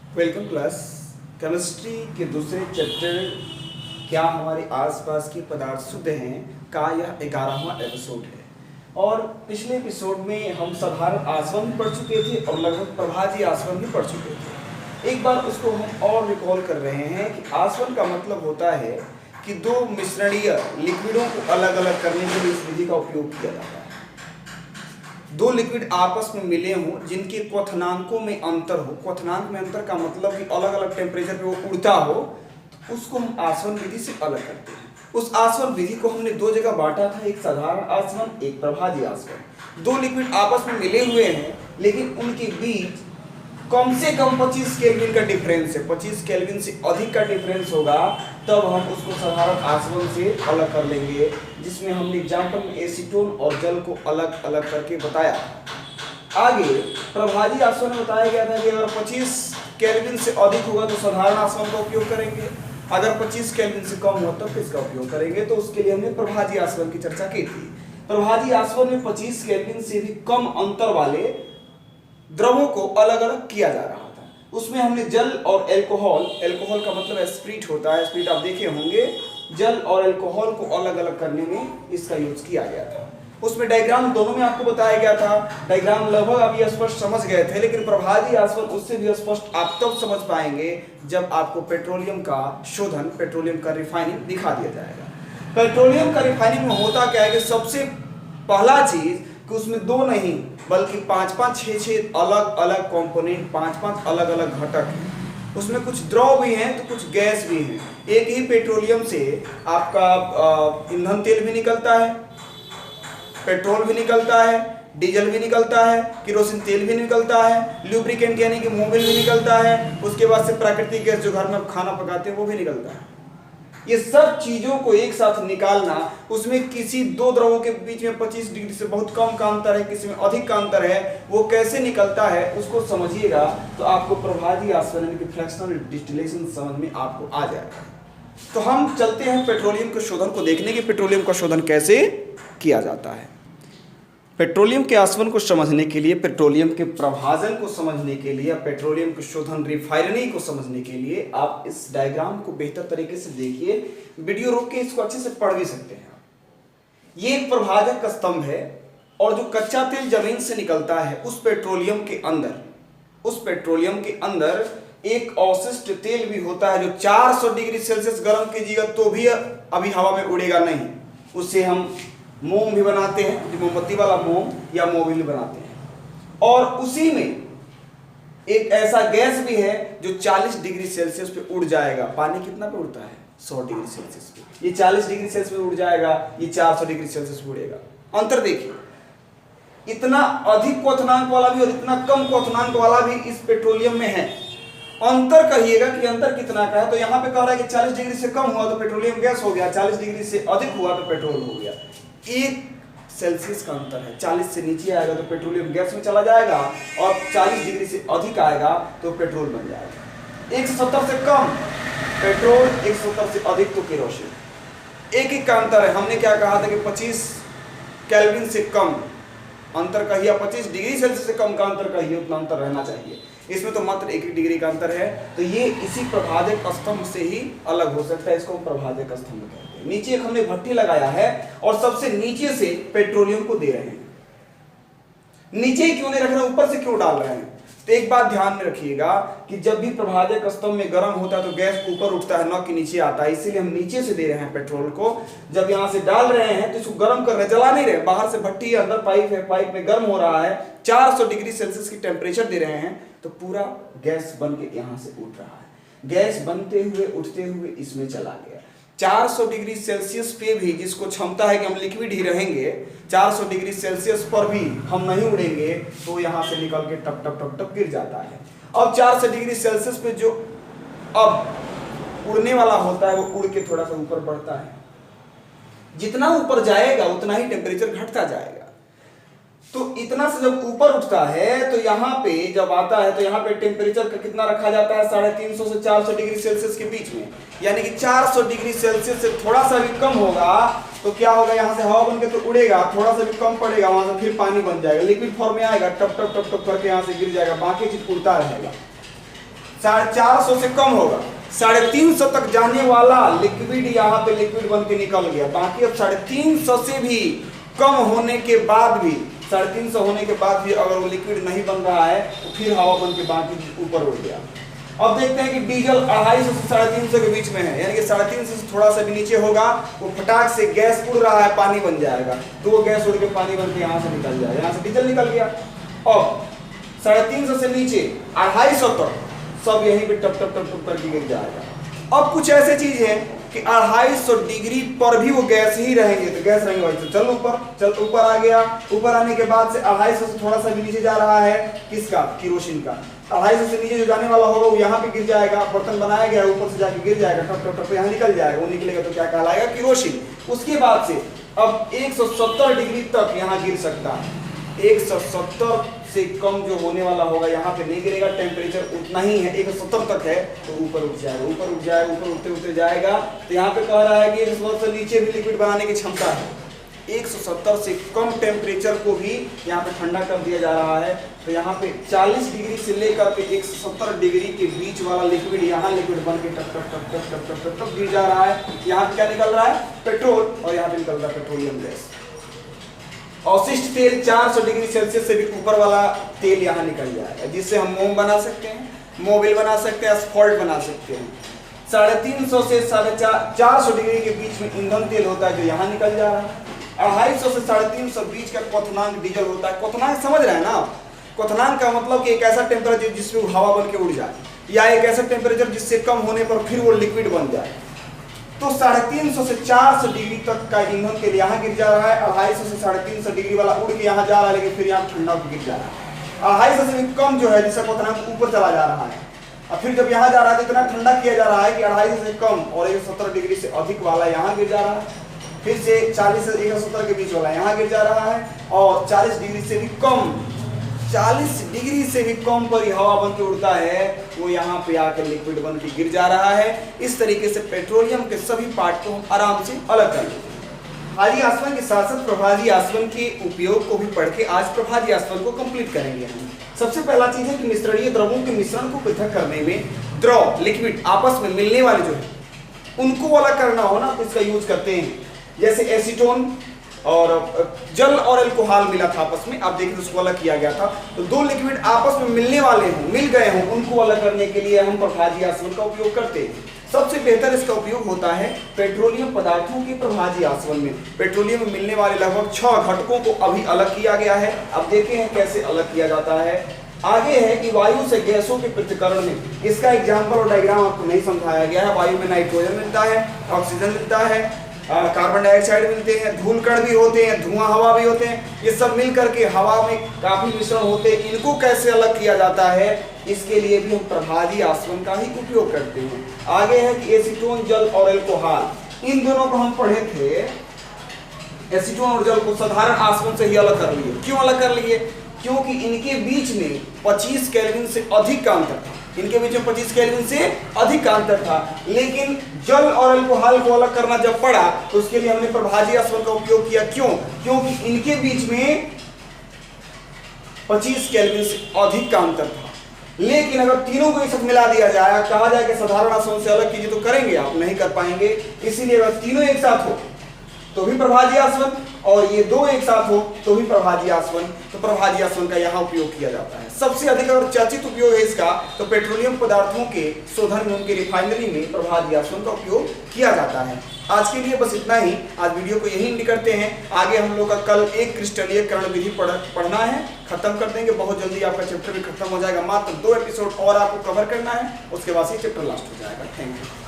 Welcome class. Chemistry के दूसरे chapter क्या हमारे आसपास के पदार्थ शुद्ध हैं का यह 11वां एपिसोड है। और पिछले एपिसोड में हम साधारण आसवन पढ़ चुके थे और लगभग प्रभाजी आसवन भी पढ़ चुके थे। एक बार उसको हम और रिकॉल कर रहे हैं कि आसवन का मतलब होता है कि दो मिश्रणीय लिक्विडों को अलग अलग करने के लिए इस विधि का उपयोग किया जाता है। दो लिक्विड आपस में मिले हों जिनके क्वथनांकों में अंतर हो, क्वथनांक में अंतर का मतलब कि अलग अलग टेम्परेचर पे वो उड़ता हो, तो उसको हम आसवन विधि से अलग करते हैं। उस आसवन विधि को हमने दो जगह बांटा था, एक साधारण आसवन, एक प्रभाजी आसवन। दो लिक्विड आपस में मिले हुए हैं लेकिन उनके बीच कम से कम 25 केल्विन का डिफरेंस है, 25 केल्विन से अधिक का डिफरेंस होगा तब हम उसको साधारण आसवन से अलग कर लेंगे, जिसमें हमने एग्जाम्पल में एसीटोन और जल को अलग अलग करके बताया। आगे प्रभाजी आसवन में बताया गया था कि अगर 25 केल्विन से अधिक होगा तो साधारण आसवन का उपयोग करेंगे, अगर 25 केल्विन से कम हो तब किसका उपयोग करेंगे। तो उसके लिए हमने प्रभाजी आसवन की चर्चा की थी। प्रभाजी आसवन में 25 केल्विन से भी कम अंतर वाले द्रवों को अलग अलग किया जा रहा था। उसमें हमने जल और एल्कोहल, एल्कोहल का मतलब स्पिरिट होता है, स्पिरिट आप देखे होंगे, जल और एल्कोहल को अलग अलग करने में इसका यूज किया गया था। उसमें डायग्राम दोनों में आपको बताया गया था। डायग्राम लगभग अभी स्पष्ट समझ गए थे, लेकिन प्रभाजी आसवन उससे भी स्पष्ट आप तब समझ पाएंगे जब आपको पेट्रोलियम का शोधन, पेट्रोलियम का रिफाइनिंग दिखा दिया जाएगा। पेट्रोलियम का रिफाइनिंग में होता क्या है कि सबसे पहला चीज कि उसमें दो नहीं बल्कि 5-5, 6-6 अलग अलग कंपोनेंट, 5-5 अलग अलग घटक हैं। उसमें कुछ द्रव भी हैं तो कुछ गैस भी हैं। एक ही पेट्रोलियम से आपका ईंधन तेल भी निकलता है, पेट्रोल भी निकलता है, डीजल भी निकलता है, केरोसिन तेल भी निकलता है, लुब्रिकेंट यानी कि मोबिल भी निकलता है, उसके बाद से प्राकृतिक गैस जो घर में खाना पकाते हैं वो भी निकलता है। ये सब चीजों को एक साथ निकालना, उसमें किसी दो द्रवों के बीच में 25 डिग्री से बहुत कम का अंतर है, किसी में अधिक का अंतर है, वो कैसे निकलता है उसको समझिएगा तो आपको प्रभाजी आसवन यानी कि फ्रैक्शनल डिस्टिलेशन समझ में आपको आ जाएगा। तो हम चलते हैं पेट्रोलियम के शोधन को देखने की पेट्रोलियम का शोधन कैसे किया जाता है। पेट्रोलियम के आसवन को समझने के लिए, पेट्रोलियम के प्रभाजन को समझने के लिए, पेट्रोलियम के शोधन रिफाइनरी को समझने के लिए आप इस डायग्राम को बेहतर तरीके से देखिए। वीडियो रोक के इसको अच्छे से पढ़ भी सकते हैं। ये एक प्रभाजक स्तंभ है और जो कच्चा तेल जमीन से निकलता है उस पेट्रोलियम के अंदर एक अवशिष्ट तेल भी होता है जो 400 डिग्री सेल्सियस गर्म कीजिएगा तो भी अभी हवा में उड़ेगा नहीं। उससे हम मोम भी बनाते हैं, जो मोमबत्ती वाला मोम या मोबिल बनाते हैं। और उसी में एक ऐसा गैस भी है जो 40 डिग्री सेल्सियस पे उड़ जाएगा। पानी कितना पे उड़ता है? 100 डिग्री सेल्सियस पे। ये 40 डिग्री सेल्सियस पे उड़ जाएगा, ये 400 डिग्री सेल्सियस पे उड़ेगा। अंतर देखिए, इतना अधिक क्वथनांक वाला भी और इतना कम क्वथनांक वाला भी इस पेट्रोलियम में है। अंतर कहिएगा कि अंतर कितना का है, तो यहाँ पे कह रहा है कि 40 डिग्री से कम हुआ तो पेट्रोलियम गैस हो गया, 40 डिग्री से अधिक हुआ तो पेट्रोल हो गया। 1 सेल्सियस का अंतर है। 40 से नीचे आएगा तो पेट्रोलियम गैस में चला जाएगा और 40 डिग्री से अधिक आएगा तो पेट्रोल बन जाएगा। 170 से कम पेट्रोल, 170 से अधिक तो केरोसिन। एक का अंतर है। हमने क्या कहा था कि 25 केल्विन से कम अंतर कहिए, 25 डिग्री सेल्सियस से कम का अंतर कहिए, उतना अंतर रहना चाहिए। इसमें तो मात्र 1 डिग्री का अंतर है। तो ये इसी प्रभाजक स्तंभ से ही अलग हो सकता है, इसको हम प्रभाजक स्तंभ कहते हैं। नीचे एक हमने भट्टी लगाया है और सबसे नीचे से पेट्रोलियम को दे रहे हैं। नीचे ही क्यों नहीं रख रहे हैं, ऊपर से क्यों डाल रहे हैं? तो एक बात ध्यान में रखिएगा कि जब भी प्रभाजक स्तंभ में गर्म होता है तो गैस ऊपर उठता है, न कि नीचे आता है। इसीलिए हम नीचे से दे रहे हैं पेट्रोल को। जब यहाँ से डाल रहे हैं तो इसको गर्म कर रहे हैं, जला नहीं रहे। बाहर से भट्टी है, अंदर पाइप है, पाइप में गर्म हो रहा है, 400 डिग्री सेल्सियस की टेम्परेचर दे रहे हैं तो पूरा गैस बन के यहाँ से उठ रहा है। गैस बनते हुए उठते हुए इसमें चला गया। 400 डिग्री सेल्सियस पे भी जिसको क्षमता है कि हम लिक्विड ही रहेंगे, 400 डिग्री सेल्सियस पर भी हम नहीं उड़ेंगे तो यहाँ से निकल के टप टप टप टप गिर जाता है। अब 400 डिग्री सेल्सियस पे जो अब उड़ने वाला होता है वो उड़ के थोड़ा सा ऊपर बढ़ता है। जितना ऊपर जाएगा उतना ही टेम्परेचर घटता जाएगा। तो इतना से जब ऊपर उठता है तो यहाँ पे जब आता है तो यहाँ पे टेम्परेचर का कितना रखा जाता है? 350 से 400 डिग्री सेल्सियस के बीच में। यानी कि 400 डिग्री सेल्सियस से थोड़ा सा भी कम होगा तो क्या होगा, यहाँ से हवा बन के तो उड़ेगा, थोड़ा सा भी कम पड़ेगा, वहां से फिर पानी बन जाएगा, लिक्विड फॉर्म में आएगा, टप टप टप टप करके यहाँ से गिर जाएगा, बाकी चीज उड़ता रहेगा। 450 से कम होगा, 350 तक जाने वाला लिक्विड यहाँ पे लिक्विड बन के निकल गया। बाकी अब 350 से भी कम होने के बाद भी, 350 होने के बाद भी अगर वो लिक्विड नहीं बन रहा है तो फिर हवा बन के बाकी ऊपर उड़ गया। अब देखते हैं कि डीजल 250 से 350 के बीच में है, यानी कि 350 से थोड़ा सा भी नीचे होगा, वो फटाक से गैस उड़ रहा है, पानी बन जाएगा, तो वो गैस उड़ के पानी बन के यहाँ से निकल जाएगा, यहाँ से डीजल निकल गया। अब 350 से नीचे 250 तक सब यहीं पे टप टप टप टप करके गिर जाएगा। अब कुछ ऐसे चीज है कि 250 डिग्री पर भी वो गैस ही रहेंगे, तो गैस रहेंगे तो चल ऊपर आ गया। ऊपर आने के बाद से 250 से थोड़ा सा भी नीचे जा रहा है, किसका, केरोसिन का। 250 से नीचे जो जाने वाला होगा वो यहाँ पे गिर जाएगा, बर्तन बनाया गया है ऊपर से जाके गिर जाएगा, टप टप टप यहाँ निकल जाएगा, वो निकलेगा तो क्या कहलाएगा, केरोसिन। उसके बाद से अब 170 डिग्री तक यहाँ गिर सकता है, 170 से कम जो होने वाला होगा यहाँ पे नहीं गिरेगा, टेम्परेचर उतना ही है, 170 तक है तो ऊपर उठ जाएगा, ऊपर उठते उठते जाएगा। तो यहाँ पे कह रहा है कि 170 से नीचे भी लिक्विड बनाने की क्षमता है, 170 से कम टेम्परेचर को भी यहाँ पे ठंडा कर दिया जा रहा है। तो यहाँ पे 40 डिग्री से लेकर के 170 डिग्री के बीच वाला लिक्विड यहाँ लिक्विड बन के टप टप टप टप टप टप टप गिर जा रहा है। यहाँ पे क्या निकल रहा है, पेट्रोल, और यहाँ पे निकल रहा है पेट्रोलियम गैस। अवशिष्ट तेल 400 डिग्री सेल्सियस से भी ऊपर वाला तेल यहाँ निकल जाएगा, जिससे हम मोम बना सकते हैं, मोबिल बना सकते हैं, एस्फॉल्ट बना सकते हैं। 350 से 450 डिग्री के बीच में ईंधन तेल होता है जो यहाँ निकल जा रहा है। 250 से 350 बीच का क्वथनांक डीजल होता है। क्वथनांक समझ रहे हैं ना, क्वथनांक का मतलब कि एक ऐसा टेम्परेचर जिसमें हवा बन के उड़ जाए, या एक ऐसा टेम्परेचर जिससे कम होने पर फिर वो लिक्विड बन जाए। तो 350 से 400 डिग्री तक का ईंधन तेल यहाँ गिर जा रहा है, 250 से 350 डिग्री वाला उड़ के यहाँ जा रहा है, लेकिन फिर यहाँ ठंडा होकर गिर जा रहा है। 250 से भी कम जो है जिसका क्वथनांक ऊपर चला जा रहा है, और फिर जब यहाँ जा रहा है तो इतना ठंडा किया जा रहा है कि 250 से कम और 170 डिग्री से अधिक वाला यहाँ गिर जा रहा है, फिर से 40 से 170 के बीच वाला यहाँ गिर जा रहा है, और 40 डिग्री से भी कम, 40 डिग्री से भी कम पर ही हवा बन के उड़ता है, वो यहाँ पे आकर लिक्विड बन के गिर जा रहा है। इस तरीके से पेट्रोलियम के सभी पार्ट को हम आराम से अलग कर लेते हैं। हाजी आसवन के साथ साथ प्रभाजी आसवन के उपयोग को भी पढ़ के आज प्रभाजी आसवन को कंप्लीट करेंगे हम। सबसे पहला चीज है कि मिश्रणीय द्रवों के मिश्रण को पृथक करने में द्रव लिक्विड आपस में मिलने वाले जो है उनको अलग करना हो ना, तो इसका यूज करते हैं। जैसे एसीटोन और जल और अल्कोहल मिला था आपस में, आप देखिए उसको अलग किया गया था। तो दो लिक्विड आपस में मिलने वाले हों, मिल गए हों, उनको अलग करने के लिए हम प्रभाजी आसवन का उपयोग करते हैं। सबसे बेहतर इसका उपयोग होता है पेट्रोलियम पदार्थों के प्रभाजी आसवन में। पेट्रोलियम में मिलने वाले लगभग 6 घटकों को अभी अलग किया गया है। अब देखें हैं कैसे अलग किया जाता है। आगे है कि वायु से गैसों के पृथक्करण में, इसका एग्जाम्पल और डायग्राम आपको नहीं समझाया गया है। वायु में नाइट्रोजन मिलता है, ऑक्सीजन मिलता है, कार्बन डाइऑक्साइड मिलते हैं, धूल कण भी होते हैं, धुआं हवा भी होते हैं, ये सब मिल करके हवा में काफी मिश्रण होते हैं। इनको कैसे अलग किया जाता है, इसके लिए भी हम प्रभाजी आसवन का ही उपयोग करते हैं। आगे है कि एसीटोन, जल और अल्कोहल, इन दोनों को हम पढ़े थे। एसीटोन और जल को साधारण आसवन से ही अलग कर लिए। क्यों अलग कर लिए? क्योंकि इनके बीच में 25 केल्विन से अधिक का अंतर था, इनके बीच में 25 केल्विन से अधिक का अंतर था। लेकिन जल और अल्कोहल को अलग करना जब पड़ा तो उसके लिए हमने प्रभाजी आसवन का उपयोग किया। क्यों? क्योंकि इनके बीच में 25 केल्विन से अधिक का अंतर था। लेकिन अगर तीनों को एक साथ मिला दिया जाए, कहा जाए कि साधारण आसवन से अलग कीजिए, तो करेंगे आप? नहीं कर पाएंगे। इसीलिए अगर तीनों एक साथ हो तो भी प्रभाजी आसवन, और ये दो एक साथ हो तो भी प्रभाजी आसवन। तो प्रभाजी आसवन का यहाँ उपयोग किया जाता है। सबसे अधिक अगर चर्चित उपयोग है इसका तो पेट्रोलियम पदार्थों के शोधन में, उनके रिफाइनरी में प्रभाजी आसवन का उपयोग किया जाता है। आज के लिए बस इतना ही। आज वीडियो को यही एंड करते हैं। आगे हम लोग का कल एक क्रिस्टलीयकरण विधि पढ़ना है, खत्म कर देंगे। बहुत जल्दी आपका चैप्टर भी खत्म हो जाएगा। मात्र 2 एपिसोड और आपको कवर करना है, उसके बाद ये चैप्टर लास्ट हो जाएगा। Thank you.